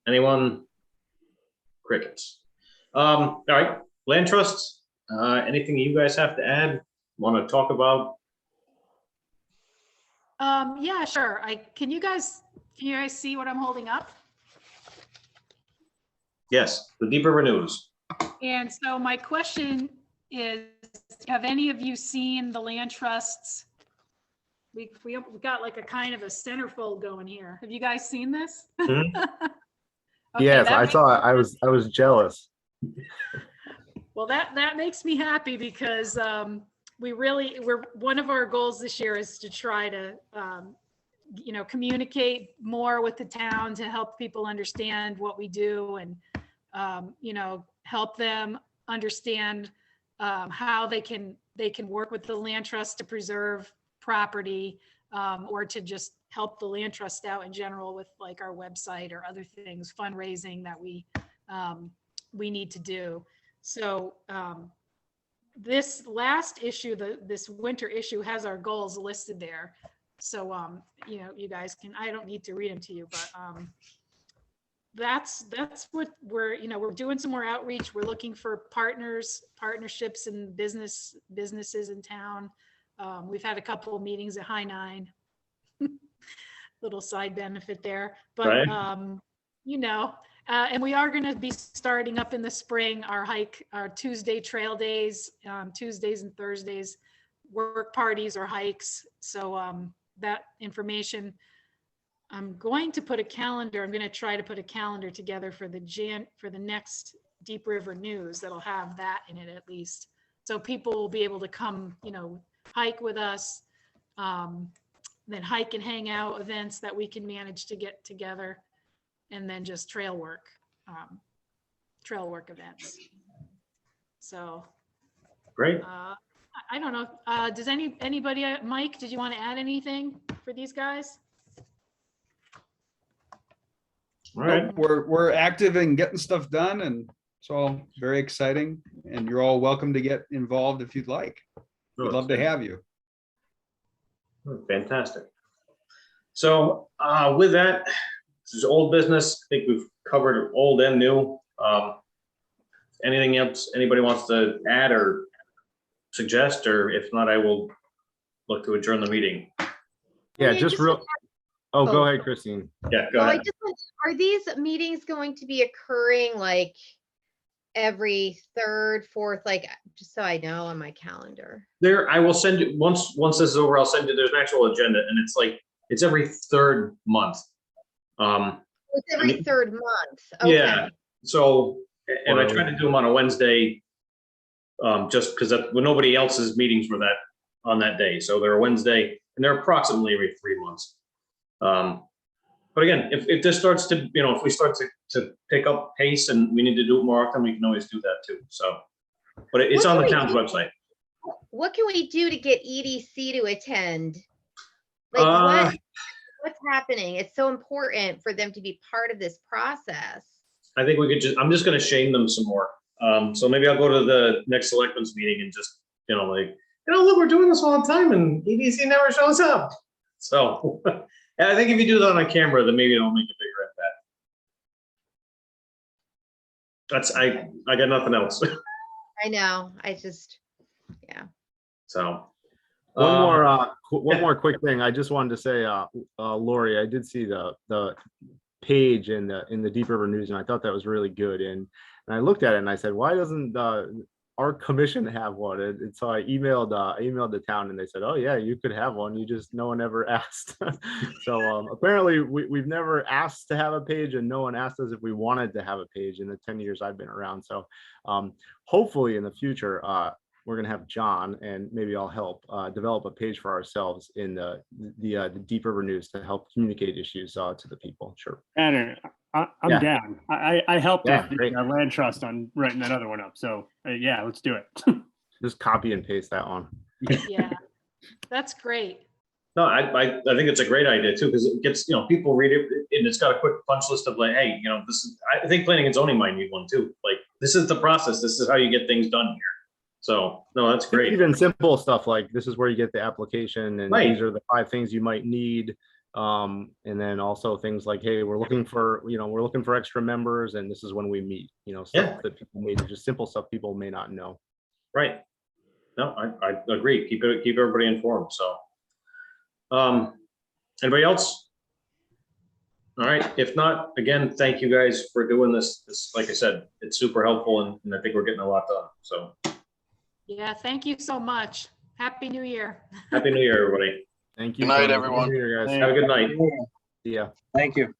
Speaker 1: Anyone? Crickets. All right. Land trusts. Anything you guys have to add? Want to talk about?
Speaker 7: Yeah, sure. Can you guys see what I'm holding up?
Speaker 1: Yes, the Deep River News.
Speaker 7: And so my question is, have any of you seen the land trusts? We got like a kind of a centerfold going here. Have you guys seen this?
Speaker 1: Mhm.
Speaker 7: Okay,
Speaker 2: Yes, I saw it. I was jealous.
Speaker 7: Well, that makes me happy because one of our goals this year is to try to communicate more with the town to help people understand what we do and help them understand how they can work with the land trust to preserve property, or to just help the land trust out in general with like our website or other things, fundraising that we need to do. So this last issue, this winter issue, has our goals listed there. So you guys can, I don't need to read them to you, but that's what we're doing some more outreach. We're looking for partnerships and businesses in town. We've had a couple of meetings at High Nine. Little side benefit there, but
Speaker 1: Right.
Speaker 7: and we are going to be starting up in the spring our Tuesday trail days, Tuesdays and Thursdays, work parties or hikes. So that information, I'm going to put a calendar. I'm going to try to put a calendar together for the next Deep River News that'll have that in it at least, so people will be able to come, hike with us. Then hike and hang out events that we can manage to get together, and then just trail work events. So
Speaker 1: Great.
Speaker 7: I don't know. Does anybody, Mike, did you want to add anything for these guys?
Speaker 1: All right.
Speaker 6: We're active in getting stuff done, and it's all very exciting, and you're all welcome to get involved if you'd like. We'd love to have you.
Speaker 1: Fantastic. So with that, this is old business. I think we've covered old and new. Anything else anybody wants to add or suggest, or if not, I will look to adjourn the meeting.
Speaker 2: Yeah,
Speaker 4: Yeah,
Speaker 2: just real. Oh, go ahead, Christine.
Speaker 1: Yeah, go ahead.
Speaker 4: Are these meetings going to be occurring like every third, fourth, like, just so I know on my calendar?
Speaker 1: I will send you, once this is over, I'll send you, there's an actual agenda, and it's every third month.
Speaker 4: It's every third month. Okay.
Speaker 1: Yeah. So, and I try to do them on a Wednesday, just because when nobody else's meetings were on that day. So they're a Wednesday, and they're approximately every 3 months. But again, if this starts to, if we start to pick up pace and we need to do it more often, we can always do that too. So, but it's on the town's website.
Speaker 4: What can we do to get EDC to attend? Like what's happening? It's so important for them to be part of this process.
Speaker 1: I think we could I'm just going to shame them some more. So maybe I'll go to the next selectmen's meeting and just, look, we're doing this all the time and EDC never shows up. So and I think if you do that on a camera, then maybe it'll make a bigger impact. I got nothing else.
Speaker 4: I know. Yeah.
Speaker 1: So
Speaker 2: One more quick thing. I just wanted to say, Lori, I did see the page in the Deep River News, and I thought that was really good. And I looked at it and I said, why doesn't our commission have one? And so I emailed the town, and they said, oh yeah, you could have one. No one ever asked. So apparently we've never asked to have a page, and no one asked us if we wanted to have a page in the 10 years I've been around. So hopefully in the future, we're going to have John, and maybe I'll help develop a page for ourselves in the Deep River News to help communicate issues to the people. Sure.
Speaker 8: Tanner, I'm down. I helped
Speaker 2: Yeah,
Speaker 8: with the land trust on writing that other one up. So yeah, let's do it.
Speaker 2: Just copy and paste that one.
Speaker 7: Yeah, that's great.
Speaker 1: No, I think it's a great idea too, because it gets, people read it and it's got a quick punch list of like, hey, this is, I think planning and zoning might need one too. Like, this is the process. This is how you get things done here. So, no, that's great.
Speaker 2: Even simple stuff like this is where you get the application and
Speaker 1: Right.
Speaker 2: these are the 5 things you might need. And then also things like, hey, we're looking for extra members and this is when we meet, stuff that people may, just simple stuff people may not know.
Speaker 1: Right. No, I agree. Keep everybody informed. So, anybody else? All right. If not, again, thank you guys for doing this. This, like I said, it's super helpful and I think we're getting a lot done. So.
Speaker 7: Yeah, thank you so much. Happy New Year.
Speaker 1: Happy New Year, everybody.
Speaker 2: Thank you.
Speaker 5: Good night,
Speaker 2: Tony.
Speaker 5: everyone.
Speaker 2: Good to hear you guys.
Speaker 1: Have a good night.
Speaker 2: See ya.
Speaker 9: Thank you.